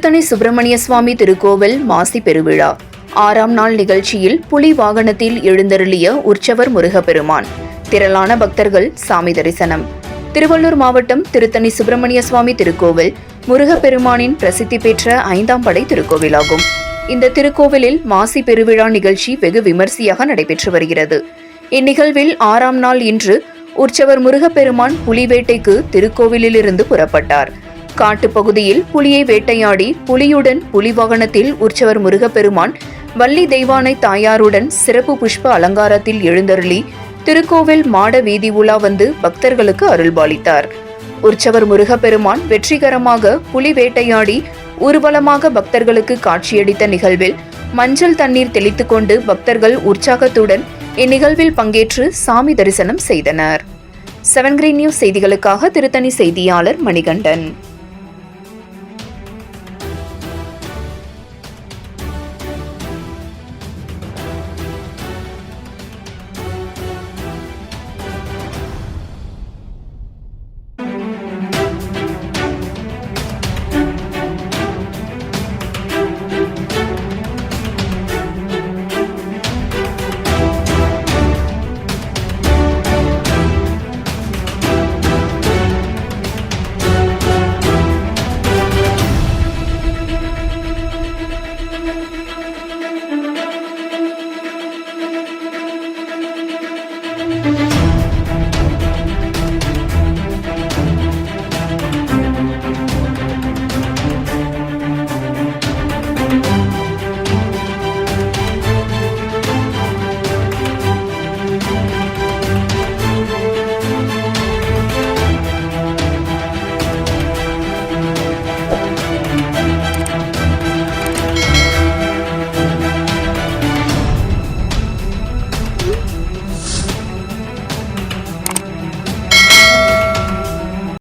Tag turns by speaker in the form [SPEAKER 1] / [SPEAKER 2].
[SPEAKER 1] திருத்தணி சுப்பிரமணிய சுவாமி திருக்கோவில் மாசி பெருவிழா 6ஆம் நாள் நிகழ்ச்சியில் புலி வாகனத்தில் எழுந்தருளிய உற்சவர் முருகப்பெருமான். திரளான பக்தர்கள் சாமி தரிசனம். திருவள்ளூர் மாவட்டம் திருத்தணி சுப்பிரமணிய சுவாமி திருக்கோவில் முருகப்பெருமானின் பிரசித்தி பெற்ற 5ஆம் படை திருக்கோவிலாகும். இந்த திருக்கோவிலில் மாசி பெருவிழா நிகழ்ச்சி வெகு விமர்சையாக நடைபெற்று வருகிறது. இந்நிகழ்வில் 6ஆம் நாள் இன்று உற்சவர் முருகப்பெருமான் புலி வேட்டைக்கு திருக்கோவிலிலிருந்து புறப்பட்டார். காட்டுப்பகுதியில் புலியை வேட்டையாடி புலியுடன் புலி வாகனத்தில் உற்சவர் முருகப்பெருமான் வள்ளி தெய்வானை தாயாருடன் சிறப்பு புஷ்ப அலங்காரத்தில் எழுந்தருளி திருக்கோவில் மாட வீதி உலா வந்து பக்தர்களுக்கு அருள்பாலித்தார். உற்சவர் முருகப்பெருமான் வெற்றிகரமாக புலி வேட்டையாடி ஊர்வலமாக பக்தர்களுக்கு காட்சியளித்த நிகழ்வில் மஞ்சள் தண்ணீர் தெளித்துக் கொண்டு பக்தர்கள் உற்சாகத்துடன் இந்நிகழ்வில் பங்கேற்று சாமி தரிசனம் செய்தனர். 7 Green News செய்திகளுக்காக திருத்தணி செய்தியாளர் மணிகண்டன்.